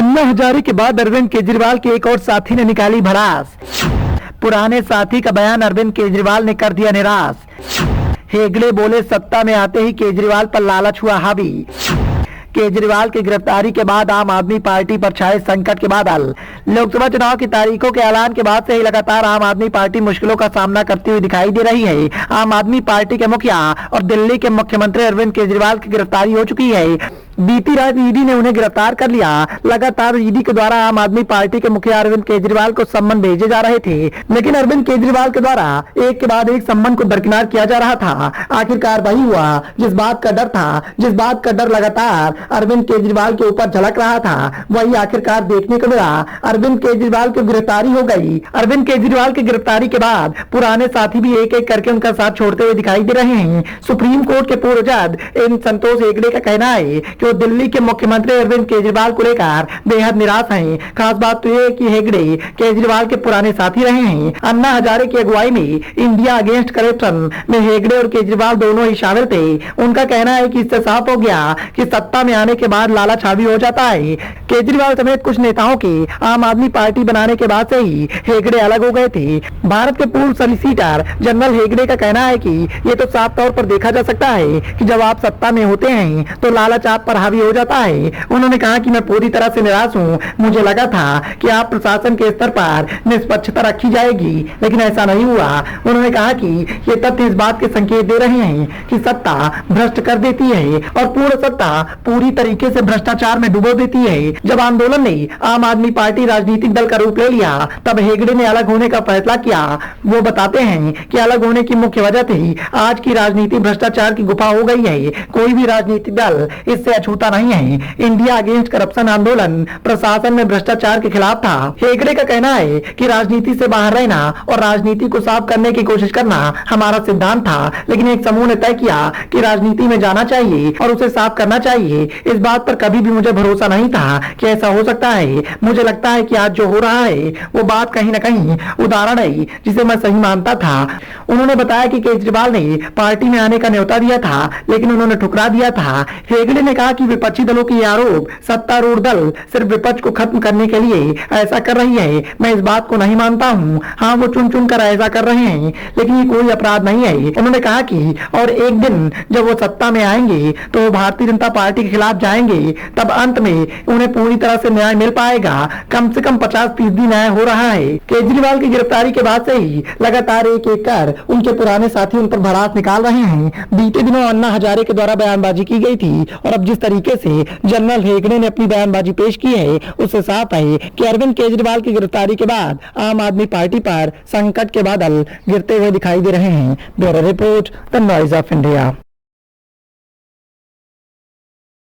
अन्ना हजारे के बाद अरविंद केजरीवाल के एक और साथी ने निकाली भड़ास। पुराने साथी का बयान अरविंद केजरीवाल ने कर दिया निराश। हेगड़े बोले सत्ता में आते ही केजरीवाल पर लालच हुआ हावी। केजरीवाल की गिरफ्तारी के बाद आम आदमी पार्टी पर छाए संकट के बादल। लोकसभा चुनाव की तारीखों के ऐलान के बाद से ही लगातार आम आदमी पार्टी मुश्किलों का सामना करती हुई दिखाई दे रही है। आम आदमी पार्टी के मुखिया और दिल्ली के मुख्यमंत्री अरविंद केजरीवाल की गिरफ्तारी हो चुकी है। बीती रात ईडी ने उन्हें गिरफ्तार कर लिया। लगातार ईडी के द्वारा आम आदमी पार्टी के मुखिया अरविंद केजरीवाल को सम्मन भेजे जा रहे थे, लेकिन अरविंद केजरीवाल के द्वारा एक के बाद एक सम्मन को दरकिनार किया जा रहा था। आखिरकार वही हुआ जिस बात का डर था, जिस बात का डर लगातार अरविंद केजरीवाल के ऊपर झलक रहा था, वही आखिरकार देखने को मिला। अरविंद केजरीवाल की गिरफ्तारी हो गई। अरविंद केजरीवाल की गिरफ्तारी के बाद पुराने साथी भी एक एक करके उनका साथ छोड़ते हुए दिखाई दे रहे हैं। सुप्रीम कोर्ट के पूर्व जज एन संतोष हेगड़े का कहना है कि वो दिल्ली के मुख्यमंत्री अरविंद केजरीवाल को लेकर बेहद निराश हैं। खास बात तो ये कि हेगड़े केजरीवाल के पुराने साथी रहे हैं। अन्ना हजारे की अगुवाई में इंडिया अगेंस्ट करप्शन में हेगड़े और केजरीवाल दोनों ही शामिल थे। उनका कहना है कि इससे साफ हो गया कि सत्ता में आने के बाद लालच हावी हो जाता है। केजरीवाल समेत कुछ नेताओं के आम आदमी पार्टी बनाने के बाद से ही हेगड़े अलग हो गए थे। भारत के पूर्व सॉलिसिटर जनरल हेगड़े का कहना है कि ये तो साफ तौर पर देखा जा सकता है कि जब आप सत्ता में होते हैं तो लालच आप पर हावी हो जाता है। उन्होंने कहा कि मैं पूरी तरह से निराश हूँ। मुझे लगा था कि आप प्रशासन के स्तर पर निष्पक्षता रखी जाएगी, लेकिन ऐसा नहीं हुआ। उन्होंने कहा कि ये तथ्य इस बात के संकेत दे रहे हैं कि सत्ता भ्रष्ट कर देती है और पूर्ण सत्ता पूरी तरीके से भ्रष्टाचार में डुबो देती है। जब आंदोलन ने आम आदमी पार्टी राजनीतिक दल का रूप ले लिया, तब हेगड़े ने अलग होने का फैसला किया। वो बताते हैं कि अलग होने की मुख्य वजह थी आज की राजनीति भ्रष्टाचार की गुफा हो गई है। कोई भी राजनीतिक दल इससे अछूता नहीं है। इंडिया अगेंस्ट करप्शन आंदोलन प्रशासन में भ्रष्टाचार के खिलाफ था। हेगड़े का कहना है कि राजनीति से बाहर रहना और राजनीति को साफ करने की कोशिश करना हमारा सिद्धांत था, लेकिन एक समूह ने तय किया कि राजनीति में जाना चाहिए और उसे साफ करना चाहिए। इस बात पर कभी भी मुझे भरोसा नहीं था कि ऐसा हो सकता है। मुझे लगता है कि आज जो हो रहा है वो बात कहीं न कहीं उदाहरण है जिसे मैं सही मानता था। उन्होंने बताया कि केजरीवाल ने पार्टी में आने का न्योता दिया था, लेकिन उन्होंने ठुकरा दिया था। हेगड़े ने कहा कि विपक्षी दलों के आरोप सत्तारूढ़ दल सिर्फ विपक्ष को खत्म करने के लिए ऐसा कर रही है। मैं इस बात को नहीं मानता हूँ। हाँ, वो चुन चुन कर ऐसा कर रहे हैं, लेकिन ये कोई अपराध नहीं है। उन्होंने कहा कि और एक दिन जब वो सत्ता में आएंगे तो वो भारतीय जनता पार्टी के खिलाफ जाएंगे, तब अंत में उन्हें पूरी तरह से न्याय मिल पाएगा। कम से कम 50% न्याय हो रहा है। केजरीवाल की गिरफ्तारी के बाद से ही लगातार एक एक कर उनके पुराने साथी उन पर भड़ास निकाल रहे हैं। बीते दिनों अन्ना हजारे के द्वारा बयानबाजी की गई थी और अब जिस तरीके से जनरल हेगड़े ने अपनी बयानबाजी पेश की है, उससे साफ है कि अरविंद केजरीवाल की गिरफ्तारी के बाद आम आदमी पार्टी पर संकट के बादल गिरते हुए दिखाई दे रहे हैं। Bureau report, the noise of India.